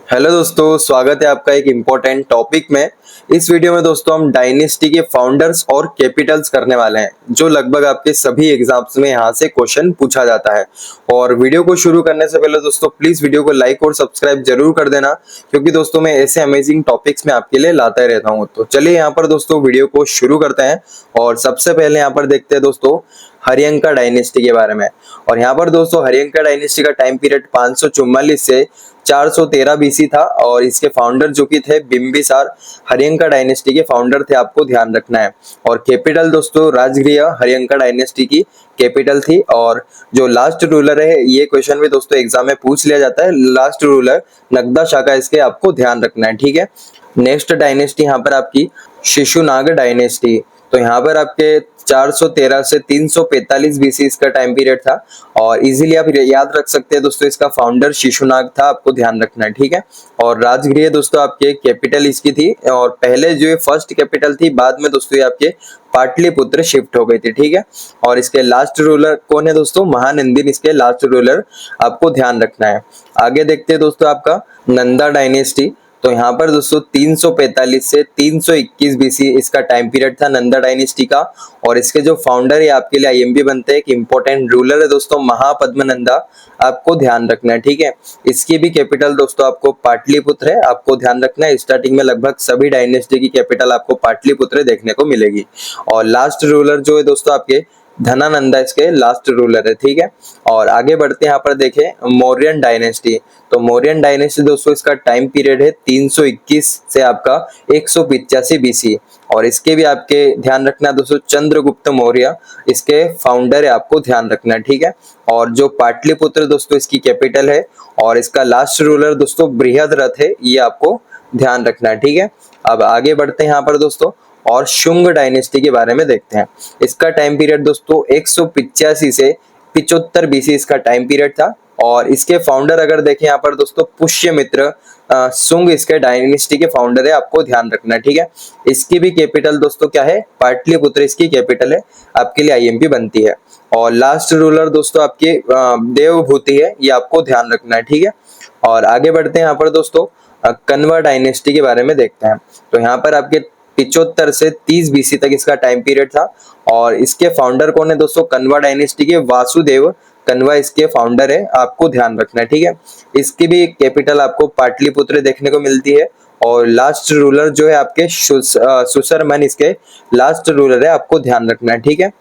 Hello दोस्तों, स्वागत है आपका एक इम्पोर्टेंट टॉपिक में। इस वीडियो में दोस्तों हम डायनेस्टी के फाउंडर्स और कैपिटल्स करने वाले हैं, जो लगभग आपके सभी एग्जाम्स में यहाँ से क्वेश्चन पूछा जाता है। और वीडियो को शुरू करने से पहले दोस्तों प्लीज वीडियो को लाइक और सब्सक्राइब जरूर कर देना, क्योंकि दोस्तों मैं ऐसे अमेजिंग टॉपिक्स में आपके लिए लाता ही रहता हूँ। तो चलिए यहाँ पर दोस्तों वीडियो को शुरू करते हैं। और सबसे पहले यहाँ पर देखते हैं दोस्तों हरियंका डायनेस्टी के बारे में। और यहाँ पर दोस्तों हरियंका डायनेस्टी का टाइम पीरियड 544 से 413 बीसी था, और इसके फाउंडर जो कि थे बिंबिसार हरियंका डायनेस्टी के फाउंडर थे, आपको ध्यान रखना है। और कैपिटल दोस्तों राजगृह हरियंका डायनेस्टी की कैपिटल थी। और जो लास्ट रूलर है, ये क्वेश्चन भी दोस्तों एग्जाम में पूछ लिया जाता है, लास्ट रूलर नगदा शाखा, इसके आपको ध्यान रखना है, ठीक है। नेक्स्ट डायनेस्टी यहाँ पर आपकी शिशुनाग डायनेस्टी। तो यहाँ पर आपके 413 से 345 बीसी इसका टाइम पीरियड था, और इजीली आप याद रख सकते हैं दोस्तों, इसका फाउंडर शिशुनाग था, आपको ध्यान रखना है, ठीक है। और राजगृह दोस्तों आपके कैपिटल इसकी थी, और पहले जो ये फर्स्ट कैपिटल थी, बाद में दोस्तों ये आपके पाटलिपुत्र शिफ्ट हो गई थी, ठीक है। और इसके लास्ट रूलर कौन है दोस्तों? महानंदिन इसके लास्ट रूलर, आपको ध्यान रखना है। आगे देखते हैं दोस्तों आपका नंदा डायनेस्टी। तो यहाँ पर दोस्तों 345 से 321 बीसी इसका टाइम पीरियड था नंदा डायनेस्टी का। और इसके जो फाउंडर है, आपके लिए आईएमपी बनते हैं, एक इंपॉर्टेंट रूलर है दोस्तों महापद्मनंदा, आपको ध्यान रखना है, ठीक है। इसकी भी कैपिटल दोस्तों आपको पाटलिपुत्र है, आपको ध्यान रखना है। स्टार्टिंग में लगभग सभी डायनेस्टी की कैपिटल आपको पाटलिपुत्र देखने को मिलेगी। और लास्ट रूलर जो है दोस्तों आपके धनानंदा इसके लास्ट रूलर है, ठीक है। और आगे बढ़ते हैं, यहाँ पर देखें मौर्यन डायनेस्टी। तो मौर्यन डायनेस्टी दोस्तों इसका टाइम पीरियड है 321 से आपका 185 बीसी। और इसके भी आपके ध्यान रखना है दोस्तों, चंद्रगुप्त मौर्य इसके फाउंडर है, आपको ध्यान रखना है, ठीक है। और जो पाटलिपुत्र दोस्तों इसकी कैपिटल है, और इसका लास्ट रूलर दोस्तों बृहद्रथ है, ये आपको ध्यान रखना है, ठीक है। अब आगे बढ़ते हैं यहाँ पर दोस्तों, और शुंग डायनेस्टी के बारे में देखते हैं। इसका टाइम पीरियड दोस्तों 185 से 75 बीसी इसका टाइम पीरियड था। और इसके फाउंडर अगर देखें यहाँ पर दोस्तों पुष्यमित्र शुंग इसके डायनेस्टी के फाउंडर है, आपको ध्यान रखना है, ठीक है। इसकी भी कैपिटल दोस्तों क्या है? पाटलिपुत्र इसकी कैपिटल है, आपके लिए आईएमपी बनती है। और लास्ट रूलर दोस्तों आपके देवभूति है, ये आपको ध्यान रखना है, ठीक है। और आगे बढ़ते हैं यहाँ पर दोस्तों कन्वा डायनेस्टी के बारे में देखते हैं। तो यहाँ पर आपके 75 से 30 बीसी तक इसका टाइम पीरियड था। और इसके फाउंडर कौन है दोस्तों? कन्वा डायनेस्टी के वासुदेव कन्वा इसके फाउंडर है, आपको ध्यान रखना है, ठीक है। इसकी भी कैपिटल आपको पाटलिपुत्र देखने को मिलती है। और लास्ट रूलर जो है आपके सुसरमन इसके लास्ट रूलर है, आपको ध्यान रखना है, ठीक है।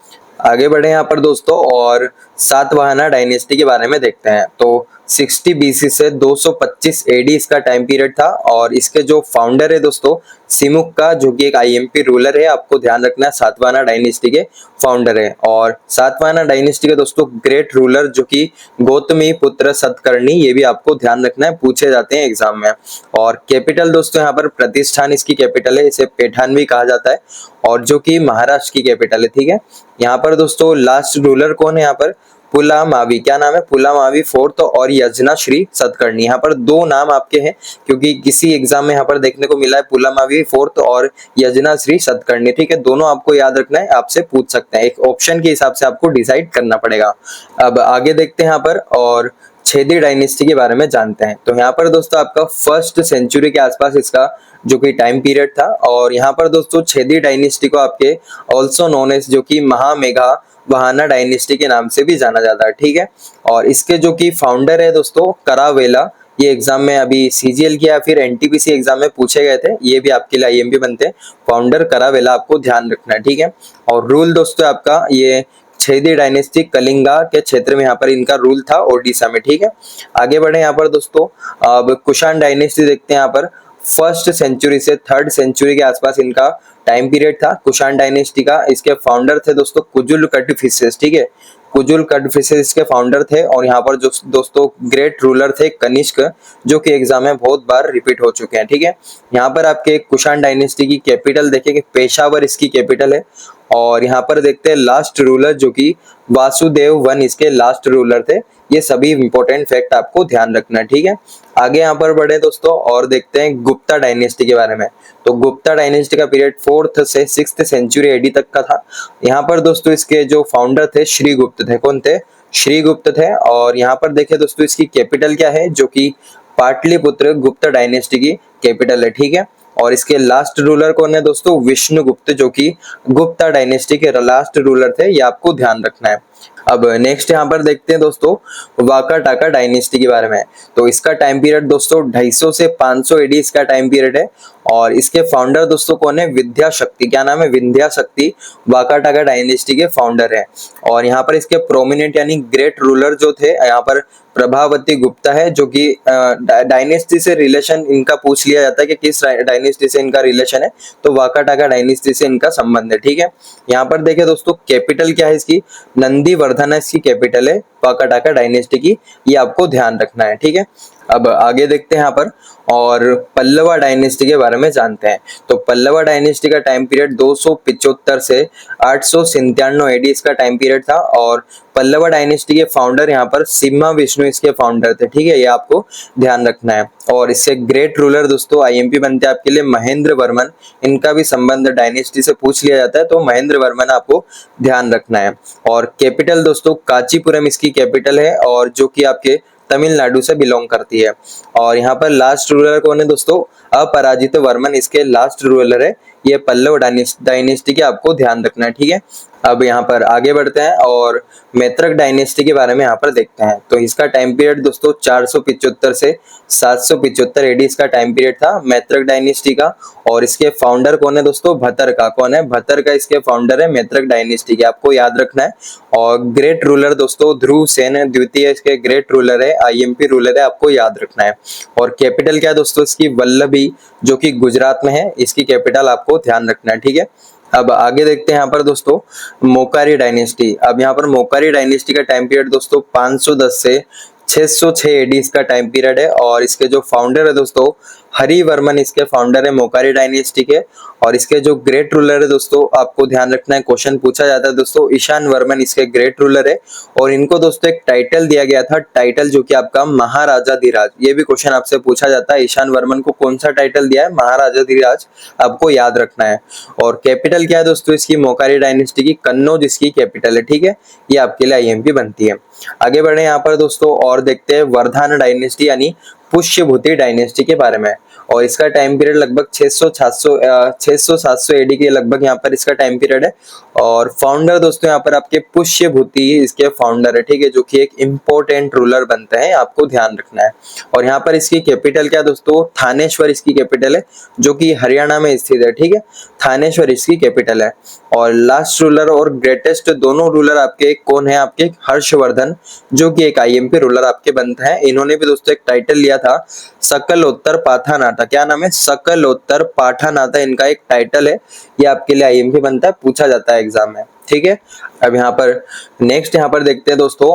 आगे बढ़े यहाँ पर दोस्तों, और सातवाहना डायनेस्टी के बारे में देखते हैं। तो 60 बीसी से 225 एडी इसका टाइम पीरियड था। और इसके जो फाउंडर है दोस्तों सिमुक का, जो कि एक आईएमपी रूलर है, आपको ध्यान रखना है, सातवाहना डायनेस्टी के फाउंडर है। और सातवाहना डायनेस्टी के दोस्तों ग्रेट रूलर जो कि गौतमी पुत्र सतकर्णी, ये भी आपको ध्यान रखना है, पूछे जाते हैं एग्जाम में। और कैपिटल दोस्तों यहाँ पर प्रतिष्ठान इसकी कैपिटल है, इसे पैठान भी कहा जाता है, और जो कि महाराष्ट्र की कैपिटल है, ठीक है। यहाँ पर दोस्तों लास्ट रूलर कौन है? यहाँ पर पुलामावी, क्या नाम है? पुलामावी फोर्थ और यजना श्री सतकर्णी। यहाँ पर दो नाम आपके हैं, क्योंकि किसी एग्जाम में यहाँ पर देखने को मिला है पुलामावी फोर्थ और यजना श्री सतकर्णी, ठीक है। दोनों आपको याद रखना है, आपसे पूछ सकते हैं, एक ऑप्शन के हिसाब से आपको डिसाइड करना पड़ेगा। अब आगे देखते हैं यहाँ पर, और छेदी डायनेस्टी के बारे में जानते हैं। तो यहाँ पर दोस्तों आपका फर्स्ट सेंचुरी के आसपास इसका जो कि टाइम पीरियड था। और यहाँ पर दोस्तों छेदी डायनेस्टी को आपके ऑल्सो नोन एज जो कि महामेघा वहाना डायनेस्टी के नाम से भी जाना जाता है, ठीक है। और इसके जो कि फाउंडर है दोस्तों करावेला, ये एग्जाम में अभी सीजीएल की या फिर एनटीपीसी एग्जाम में पूछे गए थे, ये भी आपके लिए आईएमपी बनते हैं। फाउंडर करावेला, आपको ध्यान रखना है, ठीक है। और रूल दोस्तों आपका ये छेदी डायनेस्टी कलिंगा के क्षेत्र में यहाँ पर इनका रूल था, ओडिशा में, ठीक है। आगे बढ़े यहाँ पर दोस्तों, अब कुषाण डायनेस्टी देखते हैं। यहाँ पर फर्स्ट सेंचुरी से थर्ड सेंचुरी के आसपास इनका टाइम पीरियड था कुषाण डायनेस्टी का। इसके फाउंडर थे दोस्तों कुजुल कटफिसेस, ठीक है। कुजुल कटफिसेस के फाउंडर थे। और यहाँ पर जो दोस्तों ग्रेट रूलर थे कनिष्क, जो कि एग्जाम में बहुत बार रिपीट हो चुके हैं, ठीक है। यहाँ पर आपके कुषाण डायनेस्टी की कैपिटल देखेंगे, पेशावर इसकी कैपिटल है। और यहाँ पर देखते हैं लास्ट रूलर जो कि वासुदेव वन इसके लास्ट रूलर थे। ये सभी इंपॉर्टेंट फैक्ट आपको ध्यान रखना है, ठीक है। आगे यहाँ पर बढ़े दोस्तों और देखते हैं गुप्ता डायनेस्टी के बारे में। तो गुप्ता डायनेस्टी का पीरियड 4th से 6th सेंचुरी एडी तक का था। यहाँ पर दोस्तों इसके जो फाउंडर थे श्रीगुप्त थे। कौन थे? श्रीगुप्त थे। और यहाँ पर देखें दोस्तों इसकी कैपिटल क्या है, जो कि पाटलिपुत्र गुप्त डायनेस्टी की कैपिटल है, ठीक है। और इसके लास्ट रूलर कौन है दोस्तों, विष्णुगुप्त, जो कि गुप्ता डायनेस्टी के लास्ट रूलर थे, ये आपको ध्यान रखना है। अब नेक्स्ट यहाँ पर देखते हैं दोस्तों वाकाटाका डायनेस्टी के बारे में। तो इसका टाइम पीरियड दोस्तों 250 से 500 एडी इसका टाइम पीरियड है। और इसके फाउंडर दोस्तों कौन है, विंध्या शक्ति, क्या नाम है, विंध्या शक्ति वाकाटाका डायनेस्टी के फाउंडर है। और यहाँ पर इसके प्रोमिनेंट यानी ग्रेट रूलर जो थे यहाँ पर प्रभावती गुप्ता है, जो कि डायनेस्टी से रिलेशन इनका पूछ लिया जाता है कि किस डायनेस्टी से इनका रिलेशन है, तो वाकाटाका डायनेस्टी से इनका संबंध है, ठीक है। यहाँ पर देखें दोस्तों कैपिटल क्या है इसकी, नंदीवर्धन इसकी कैपिटल है वाकाटाका डायनेस्टी की, ये आपको ध्यान रखना है, ठीक है। अब आगे देखते हैं यहाँ पर और पल्लवा डायनेस्टी के बारे में जानते हैं। तो पल्लवा डायनेस्टी का टाइम पीरियड 275 से 897 एडी इसका टाइम पीरियड था। और पल्लवा डायनेस्टी के फाउंडर यहाँ पर सिम्हा विष्णु इसके फाउंडर थे, ठीक है, ये आपको ध्यान रखना है। और इससे ग्रेट रूलर दोस्तों आईएमपी बनते हैं आपके लिए महेंद्र वर्मन, इनका भी संबंध डायनेस्टी से पूछ लिया जाता है, तो महेंद्र वर्मन आपको ध्यान रखना है। और कैपिटल दोस्तों कांचीपुरम इसकी कैपिटल है, और जो कि आपके तमिलनाडु से बिलोंग करती है। और यहाँ पर लास्ट रूलर कौन है दोस्तों, अपराजित वर्मन इसके लास्ट रूलर है। ये पल्लव डायनेस्टी के आपको ध्यान रखना है, ठीक है। अब यहाँ पर आगे बढ़ते हैं और मैत्रक डायनेस्टी के बारे में यहाँ पर देखते हैं। तो इसका टाइम पीरियड दोस्तों 475 से 775 एडी इसका टाइम पीरियड था मैत्रक डायनेस्टी का। और इसके फाउंडर कौन है दोस्तों, भतरका, कौन है, भतरका इसके फाउंडर है मैत्रक डायनेस्टी के, आपको याद रखना है। और ग्रेट रूलर दोस्तों ध्रुव सेन द्वितीय इसके ग्रेट रूलर है, आईएमपी रूलर है, आपको याद रखना है। और कैपिटल क्या है दोस्तों इसकी, वल्लभी, जो कि गुजरात में है, इसकी कैपिटल आपको ध्यान रखना है, ठीक है। अब आगे देखते हैं यहाँ पर दोस्तों मोकारी डायनेस्टी। अब यहाँ पर मोकारी डायनेस्टी का टाइम पीरियड दोस्तों 510 से 606 एडी इसका टाइम पीरियड है। और इसके जो फाउंडर है दोस्तों हरिवर्मन इसके फाउंडर है मोकारी डायनेस्टी के। और इसके जो ग्रेट रूलर है दोस्तों आपको ध्यान रखना है, क्वेश्चन पूछा जाता है दोस्तों, ईशान वर्मन इसके ग्रेट रूलर है। और इनको दोस्तों एक टाइटल दिया गया था, टाइटल जो कि आपका महाराजाधिराज, ये भी क्वेश्चन आपसे पूछा जाता है, ईशान वर्मन को कौन सा टाइटल दिया है, महाराजाधिराज, आपको याद रखना है। और कैपिटल क्या है दोस्तों इसकी, मोकारी डायनेस्टी की कन्नौज इसकी कैपिटल है, ठीक है, ये आपके लिए आईएमपी बनती है। आगे बढ़े यहाँ पर दोस्तों और देखते हैं वर्धन डायनेस्टी यानी पुष्यभूति डायनेस्टी के बारे में। और इसका टाइम पीरियड लगभग 600-700 एडी के लगभग यहाँ पर इसका टाइम पीरियड है। और फाउंडर दोस्तों यहाँ पर आपके पुष्यभूति इसके फाउंडर है, ठीक है, जो कि एक इम्पोर्टेंट रूलर बनते हैं, आपको ध्यान रखना है। और यहाँ पर इसकी कैपिटल क्या दोस्तों, थानेश्वर इसकी कैपिटल है, जो कि हरियाणा में स्थित है, ठीक है, थानेश्वर इसकी कैपिटल है। और लास्ट रूलर और ग्रेटेस्ट दोनों रूलर आपके कौन है, आपके हर्षवर्धन, जो कि एक आईएमपी रूलर आपके बनते हैं। इन्होंने भी दोस्तों एक टाइटल लिया था सकलोत्तर पाठानाता, क्या नाम है, सकलोत्तर पाठानाता इनका एक टाइटल है, ये आपके लिए आईएमपी बनता है, पूछा जाता है एग्जाम में, ठीक है। अब यहाँ पर नेक्स्ट यहाँ पर देखते हैं दोस्तों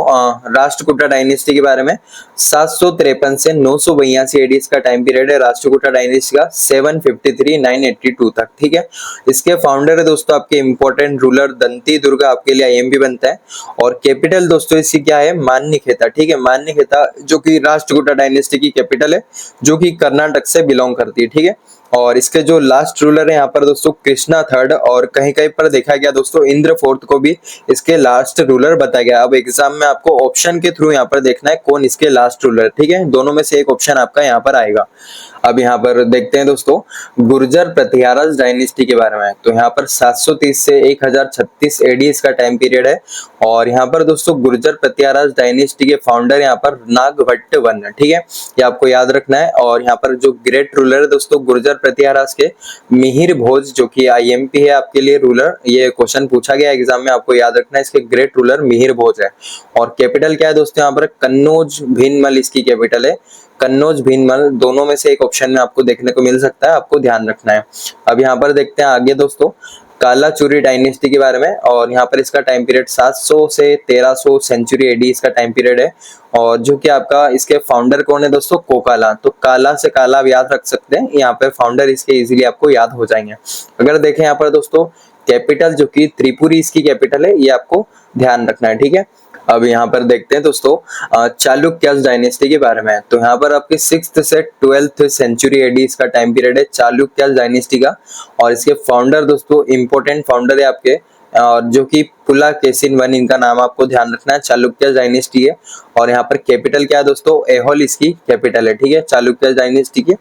राष्ट्रकूटा डायनेस्टी के बारे में। 753 से 982 एडी इसका टाइम पीरियड है राष्ट्रकूटा डायनेस्टी का, 753-982 तक, ठीक है। इसके फाउंडर है दोस्तों आपके इंपॉर्टेंट रूलर दंती दुर्गा, आपके लिए आईएमपी बनता है। और कैपिटल दोस्तों इसकी क्या है, मान्यखेता, ठीक है, मान्यखेता, जो कि राष्ट्रकूटा डायनेस्टी की कैपिटल है, जो कि कर्नाटक से बिलोंग करती है, ठीक है। और इसके जो लास्ट रूलर है यहाँ पर दोस्तों कृष्णा थर्ड, और कहीं कहीं पर देखा गया दोस्तों इंद्र फोर्थ को भी इसके लास्ट रूलर बताया गया। अब एग्जाम में आपको ऑप्शन के थ्रू यहाँ पर देखना है कौन इसके लास्ट रूलर, ठीक है, दोनों में से एक ऑप्शन आपका यहाँ पर आएगा। अब यहाँ पर देखते हैं दोस्तों गुर्जर प्रतिहाराज डायनेस्टी के बारे में। तो यहाँ पर 730 से 1036 एडी इसका टाइम पीरियड है। और यहाँ पर दोस्तों गुर्जर प्रतिहाराज डायनेस्टी के फाउंडर यहाँ पर नागभट्ट वन, ठीक है, ये आपको याद रखना है। और यहाँ पर जो ग्रेट रूलर है दोस्तों गुर्जर प्रतिहाराज के मिहिर भोज, जो कि आईएमपी है आपके लिए रूलर, ये क्वेश्चन पूछा गया एग्जाम में, आपको याद रखना है, इसके ग्रेट रूलर मिहिर भोज है। और कैपिटल क्या है दोस्तों यहाँ पर कन्नौज भीनमल इसकी कैपिटल है, कन्नौज भीनमल, दोनों में से एक ऑप्शन में आपको देखने को मिल सकता है, आपको ध्यान रखना है। अब यहाँ पर देखते हैं आगे दोस्तों कालाचुरी डायनेस्टी के बारे में। और यहाँ पर इसका टाइम पीरियड 700 से 1300 सेंचुरी एडी इसका टाइम पीरियड है। और जो कि आपका इसके फाउंडर कौन है दोस्तों, कोकाला, तो काला से काला आप याद रख सकते हैं, यहाँ पे फाउंडर इसके इजीली आपको याद हो जाएंगे। अगर देखें यहाँ पर दोस्तों कैपिटल जो कि त्रिपुरी इसकी कैपिटल है, ये आपको ध्यान रखना है, ठीक है। अब यहाँ पर देखते हैं दोस्तों चालुक्य डायनेस्टी के बारे में। तो यहाँ पर आपके 6th से 12th सेंचुरी एडी इसका टाइम पीरियड है चालुक्य डायनेस्टी का। और इसके फाउंडर दोस्तों इंपॉर्टेंट फाउंडर है आपके और जो कि पुलाकेशिन वन इनका नाम आपको ध्यान रखना है। चालुक्य डायनेस्टी है और यहाँ पर कैपिटल क्या है दोस्तों, एहोल इसकी कैपिटल है, ठीक है, चालुक्य डायनेस्टी की।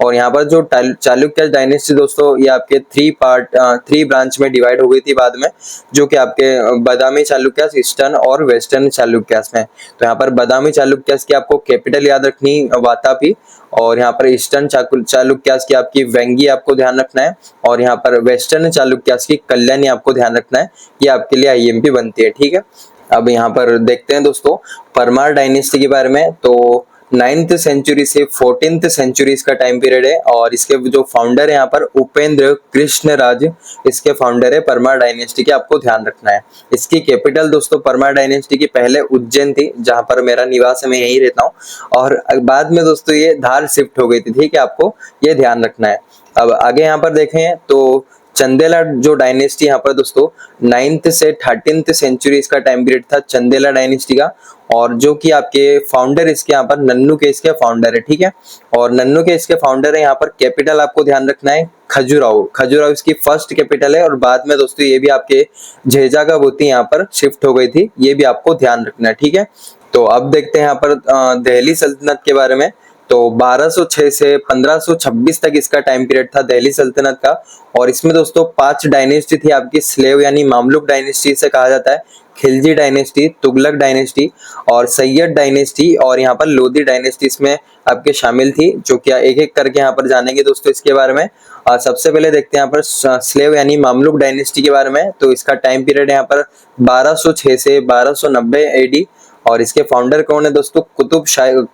और यहाँ पर जो चालुक्य डायनेस्टी दोस्तों ये आपके थ्री ब्रांच में डिवाइड हो गई थी बाद में, जो कि आपके बादामी चालुक्य, ईस्टर्न और वेस्टर्न चालुक्य में। तो यहाँ पर बादामी चालुक्य की आपको कैपिटल याद रखनी वातापी, और यहाँ पर ईस्टर्न चालुक्यास की आपकी वेंगी आपको ध्यान रखना है, और यहाँ पर वेस्टर्न चालुक्यास की कल्याणी आपको ध्यान रखना है। ये आपके लिए आईएमपी बनती है, ठीक है। अब यहाँ पर देखते हैं दोस्तों परमार डायनेस्टी के बारे में। तो 9th सेंचुरी से 14th सेंचुरी इसका टाइम पीरियड है, और इसके जो फाउंडर है यहाँ पर उपेंद्र कृष्णराज इसके फाउंडर है परमार डायनेस्टी के, आपको ध्यान रखना है। इसकी कैपिटल दोस्तों परमार डायनेस्टी की पहले उज्जैन थी, जहां पर मेरा निवास है, मैं यहीं रहता हूँ, और बाद में दोस्तों ये धार शिफ्ट हो गई थी, ठीक है, आपको ये ध्यान रखना है। अब आगे यहाँ पर देखें तो चंदेला जो डायनेस्टी यहाँ पर दोस्तों 9th से 13th सेंचुरी इसका टाइम पीरियड था चंदेला डायनेस्टी का, और जो कि आपके फाउंडर इसके यहाँ पर नन्नू के इसके फाउंडर है, ठीक है। और नन्नू के इसके फाउंडर है, यहाँ पर कैपिटल आपको ध्यान रखना है खजुराहो। खजुराहो इसकी फर्स्ट कैपिटल है, और बाद में दोस्तों ये भी आपके झेजा का बोती यहाँ पर शिफ्ट हो गई थी, ये भी आपको ध्यान रखना है, ठीक है। तो अब देखते हैं यहाँ पर दिल्ली सल्तनत के बारे में। तो 1206 से 1526 तक इसका टाइम पीरियड था दिल्ली सल्तनत का, और इसमें दोस्तों 5 डायनेस्टी थी आपकी स्लेव यानी मामलुक डायनेस्टी से कहा जाता है, खिलजी डायनेस्टी, तुगलक डायनेस्टी और सैयद डायनेस्टी, और यहाँ पर लोधी डायनेस्टी इसमें आपके शामिल थी, जो कि एक एक करके यहाँ पर जानेंगे दोस्तों इसके बारे में। सबसे पहले देखते हैं यहाँ पर स्लेव यानी मामलुक डायनेस्टी के बारे में। तो इसका टाइम पीरियड यहाँ पर 1206 से 1290 एडी, और इसके फाउंडर कौन है दोस्तों,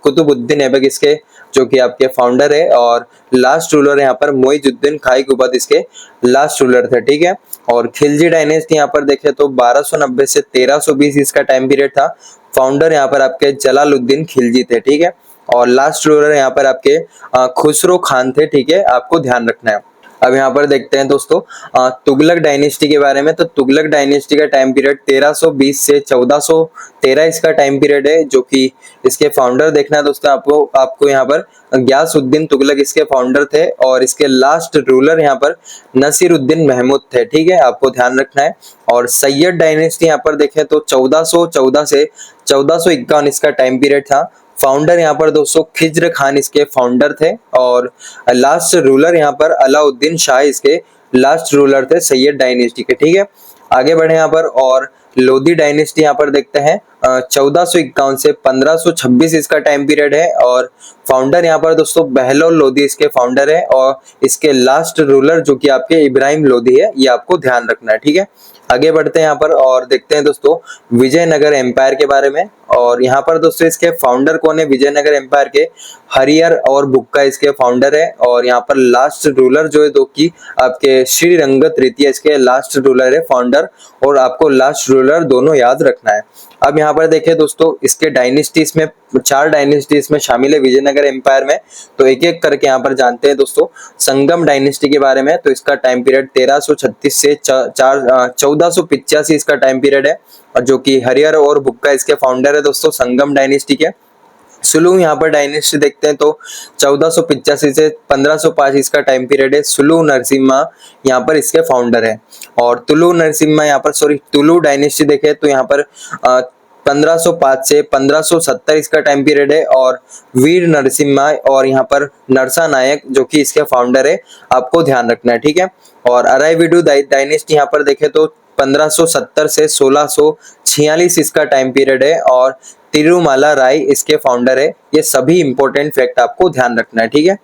कुतुबुद्दीन ऐबक इसके जो कि आपके फाउंडर है, और लास्ट रूलर यहाँ पर मोइजुद्दीन खाई गुबद इसके लास्ट रूलर थे, ठीक है। और खिलजी डायनेस्टी यहाँ पर देखें तो 1290 से 1320 इसका टाइम पीरियड था। फाउंडर यहाँ पर आपके जलालुद्दीन खिलजी थे, ठीक है, और लास्ट रूलर यहाँ पर आपके खुसरो खान थे, ठीक है, आपको ध्यान रखना है। अब यहाँ पर देखते हैं दोस्तों तुगलक डायनेस्टी के बारे में। तो तुगलक डायनेस्टी का टाइम पीरियड 1320 से 1413 इसका टाइम पीरियड है, जो कि इसके फाउंडर देखना है दोस्तों आपको यहाँ पर गयासुद्दीन तुगलक इसके फाउंडर थे, और इसके लास्ट रूलर यहाँ पर नसीरुद्दीन महमूद थे, ठीक है, आपको ध्यान रखना है। और सैयद डायनेस्टी यहाँ पर देखें तो 1414 से 1451 इसका टाइम पीरियड था। फाउंडर यहाँ पर दोस्तों खिज्र खान इसके फाउंडर थे, और लास्ट रूलर यहाँ पर अलाउद्दीन शाह इसके लास्ट रूलर थे सैयद डायनेस्टी के, ठीक है। आगे बढ़े यहाँ पर, और लोधी डायनेस्टी यहाँ पर देखते हैं 1451 से 1526 इसका टाइम पीरियड है, और फाउंडर यहाँ पर दोस्तों बहलोल लोधी इसके फाउंडर है, और इसके लास्ट रूलर जो कि आपके इब्राहिम लोधी है, ये आपको ध्यान रखना है, ठीक है। आगे बढ़ते हैं यहाँ पर और देखते हैं दोस्तों विजयनगर एम्पायर के बारे में। और यहाँ पर दोस्तों इसके फाउंडर कौन है विजयनगर एम्पायर के, हरियर और बुक्का इसके फाउंडर है, और यहाँ पर लास्ट रूलर जो है दो की आपके श्रीरंग तृतीय इसके लास्ट रूलर है फाउंडर, और आपको लास्ट रूलर दोनों याद रखना है। अब यहाँ पर देखें दोस्तों इसके डायनेस्टीज में 4 डायनेस्टीज में शामिल है विजयनगर एम्पायर में, तो एक एक करके यहाँ पर जानते हैं दोस्तों। संगम डायनेस्टी के बारे में, तो इसका टाइम पीरियड 1336 से 1485 इसका टाइम पीरियड है, और जो कि हरियर और बुक्का इसके फाउंडर है दोस्तों संगम डायनेस्टी के। सुलू यहाँ पर डायनेस्टी देखते हैं तो 1485 से 1505 इसका टाइम पीरियड है। सुलू नरसिम्हा यहाँ पर इसके फाउंडर है, और तुलु डायनेस्टी देखे तो यहाँ पर 1505 से 1570 इसका टाइम पीरियड है, और वीर नरसिम्हा और यहाँ पर नरसा नायक जो कि इसके फाउंडर है, आपको ध्यान रखना है, ठीक है। और अराइविडु डायनेस्टी यहाँ पर देखे तो 1570 से 1646 इसका टाइम पीरियड है, और तिरुमाला राय इसके फाउंडर है। ये सभी इंपॉर्टेंट फैक्ट आपको ध्यान रखना है, ठीक है।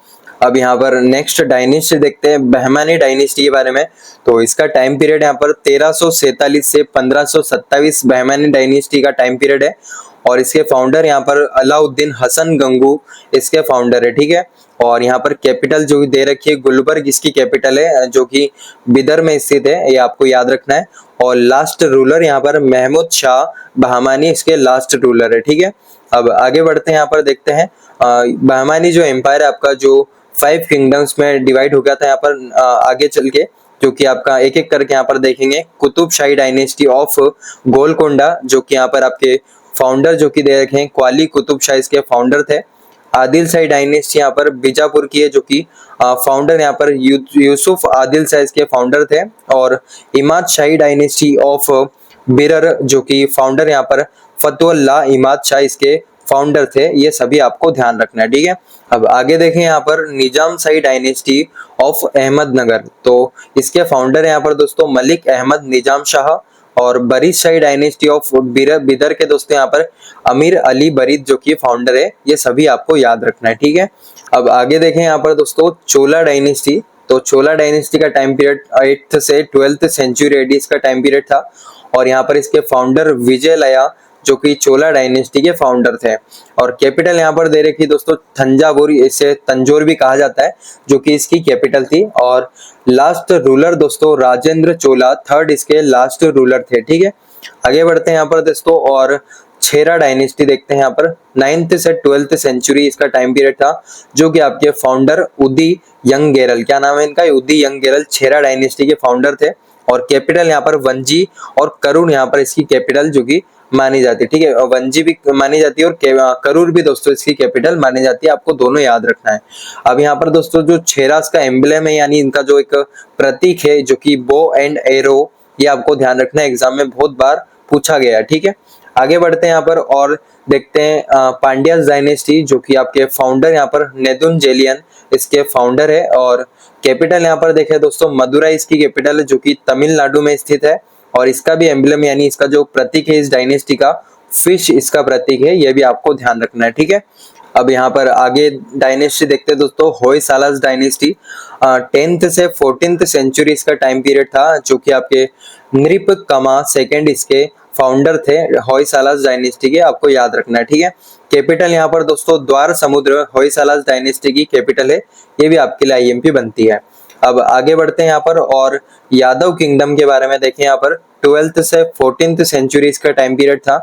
अब यहाँ पर नेक्स्ट डायनेस्टी देखते हैं बहमानी डायनेस्टी के बारे में। तो इसका टाइम पीरियड यहाँ पर 1347 से 1527 बहमानी डायनेस्टी का टाइम पीरियड है, और इसके फाउंडर यहाँ पर अलाउद्दीन हसन गंगू इसके फाउंडर है, ठीक है। और यहाँ पर कैपिटल जो दे रखी है गुलबर्ग इसकी कैपिटल है, जो कि बिदर में स्थित है, ये आपको याद रखना है। और लास्ट रूलर यहाँ पर महमूद शाह बहमानी इसके लास्ट रूलर है, ठीक है। अब आगे बढ़ते हैं, यहाँ पर देखते हैं बहमानी जो एम्पायर है आपका जो 5 किंगडम्स में डिवाइड हो गया था, यहाँ पर आगे चल के जो कि आपका एक एक करके यहाँ पर देखेंगे। कुतुब शाही डायनेस्टी ऑफ गोलकोंडा जो कि यहाँ पर आपके फाउंडर जो कि दे रखे हैं क्वाली कुतुब शाही इसके फाउंडर थे। आदिल शाही डायनेस्टी यहाँ पर बीजापुर की है, जो कि फाउंडर यहाँ पर यूसुफ आदिल शाह इसके फाउंडर थे। और इमाद शाही डायनेस्टी ऑफ बिरर, जो कि फाउंडर यहाँ पर फतहुल्लाह इमाद शाह इसके फाउंडर थे। ये सभी आपको ध्यान रखना है, ठीक है। अब आगे देखें यहाँ पर निजाम शाही डायनेस्टी ऑफ अहमदनगर, तो इसके फाउंडर यहाँ पर दोस्तों मलिक अहमद निजाम शाह। और बरीद शाही डायनेस्टी ऑफ बिदर के दोस्तों यहाँ पर अमीर अली बरीद, जो कि फाउंडर है। ये सभी आपको याद रखना है, ठीक है। अब आगे देखें यहाँ पर दोस्तों चोला डायनेस्टी, तो चोला डायनेस्टी का टाइम पीरियड 8th से 12th सेंचुरी एडी इसका टाइम पीरियड था। और यहाँ पर इसके फाउंडर विजयलया, जो कि चोला डायनेस्टी के फाउंडर थे। और कैपिटल यहाँ पर दे रखी दोस्तों तंजावुर, इसे तंजौर भी कहा जाता है, जो कि इसकी कैपिटल थी। और लास्ट रूलर दोस्तों राजेंद्र चोला थर्ड इसके लास्ट रूलर थे, ठीक है। आगे बढ़ते हैं यहाँ पर दोस्तों और छेरा डायनेस्टी देखते हैं। यहाँ पर 9th से 12th सेंचुरी इसका टाइम पीरियड था, जो कि आपके फाउंडर उदी यंगगेरल, क्या नाम है इनका, उदी यंगगेरल छेरा डायनेस्टी के फाउंडर थे। और कैपिटल यहाँ पर वंजी और करुण यहाँ पर इसकी कैपिटल जो कि मानी जाती है, ठीक है। वंजी भी मानी जाती है और करूर भी दोस्तों इसकी कैपिटल मानी जाती है, आपको दोनों याद रखना है। अब यहाँ पर दोस्तों जो छेरास का एम्बलम है, यानी इनका जो एक प्रतीक है, जो कि बो एंड एरो, ये आपको ध्यान रखना है, एग्जाम में बहुत बार पूछा गया है, ठीक है। आगे बढ़ते हैं यहाँ पर और देखते हैं पांड्यास डायनेस्टी, जो कि आपके फाउंडर यहाँ पर नेदुनजेलियन इसके फाउंडर है। और कैपिटल यहाँ पर देखें दोस्तों मदुराई इसकी कैपिटल है, जो कि तमिलनाडु में स्थित है। और इसका भी एम्बलम यानी इसका जो प्रतीक है इस डायनेस्टी का, फिश इसका प्रतीक है, ये भी आपको ध्यान रखना है, ठीक है। अब यहाँ पर आगे डायनेस्टी देखते हैं दोस्तों होयसालास डायनेस्टी। 10th से 14th सेंचुरी इसका टाइम पीरियड था, जो कि आपके नृपकमा सेकंड इसके फाउंडर थे होयसालास डायनेस्टी के, आपको याद रखना है, ठीक है। कैपिटल यहाँ पर दोस्तों द्वार समुद्र होयसालास डायनेस्टी की कैपिटल है, ये भी आपके लिए आईएमपी बनती है। अब आगे बढ़ते हैं यहाँ पर और यादव किंगडम के बारे में देखें। यहाँ पर 12th से 14th सेंचुरी इसका टाइम पीरियड था।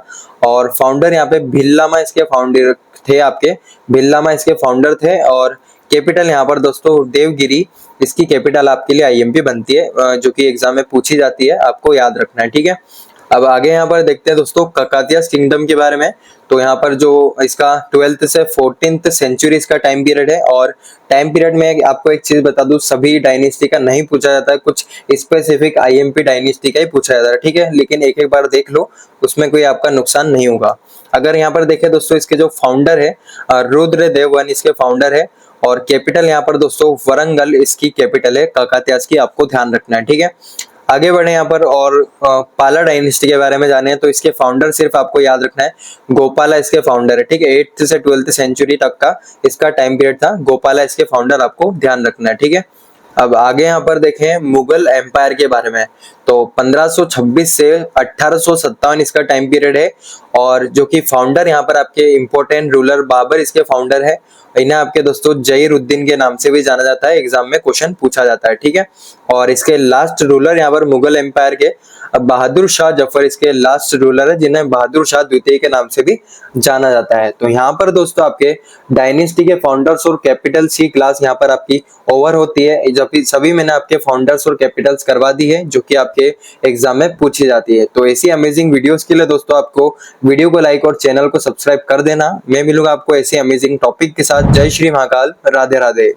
और फाउंडर यहाँ पे भिल्लामा इसके फाउंडर थे, आपके भिल्लामा इसके फाउंडर थे। और कैपिटल यहाँ पर दोस्तों देवगिरी इसकी कैपिटल आपके लिए आईएमपी बनती है, जो कि एग्जाम में पूछी जाती है, आपको याद रखना है, ठीक है। अब आगे यहाँ पर देखते हैं दोस्तों ककातियास किंगडम के बारे में। तो यहाँ पर जो इसका 12th से 14th सेंचुरी इसका टाइम पीरियड है। और टाइम पीरियड में आपको एक चीज बता दूं, सभी डायनेस्टी का नहीं पूछा जाता है, कुछ स्पेसिफिक आईएमपी डायनेस्टी का ही पूछा जाता है, ठीक है। लेकिन एक एक बार देख लो, उसमें कोई आपका नुकसान नहीं होगा। अगर यहाँ पर देखें दोस्तों, इसके जो फाउंडर है रुद्रदेवन इसके फाउंडर है। और कैपिटल यहाँ पर दोस्तों वरंगल इसकी कैपिटल है ककातियास की, आपको ध्यान रखना है, ठीक है। आगे बढ़े यहाँ पर और पाला डायनेस्टी के बारे में जाने। तो इसके फाउंडर सिर्फ आपको याद रखना है, गोपाला इसके फाउंडर है, ठीक है। 8th से 12th सेंचुरी तक का इसका टाइम पीरियड था, गोपाला इसके फाउंडर, आपको ध्यान रखना है, ठीक है। अब आगे यहाँ पर देखें मुगल एम्पायर के बारे में। तो 1526 से 1857 इसका टाइम पीरियड है। और जो कि फाउंडर यहाँ पर आपके इंपॉर्टेंट रूलर बाबर इसके फाउंडर है। इन्हें आपके दोस्तों जहीरुद्दीन के नाम से भी जाना जाता है, एग्जाम में क्वेश्चन पूछा जाता है, ठीक है। और इसके लास्ट रूलर यहाँ पर मुगल एम्पायर के बहादुर शाह जफर इसके लास्ट रूलर है, जिन्हें बहादुर शाह द्वितीय के नाम से भी जाना जाता है। तो यहाँ पर दोस्तों आपके डायनेस्टी के फाउंडर्स और कैपिटल्स की क्लास यहाँ पर आपकी ओवर होती है, जबकि सभी मैंने आपके फाउंडर्स और कैपिटल्स करवा दी है, जो कि आपके एग्जाम में पूछी जाती है। तो ऐसी अमेजिंग वीडियोस के लिए दोस्तों आपको वीडियो को लाइक और चैनल को सब्सक्राइब कर देना। मैं मिलूंगा आपको ऐसे अमेजिंग टॉपिक के साथ। जय श्री महाकाल, राधे राधे।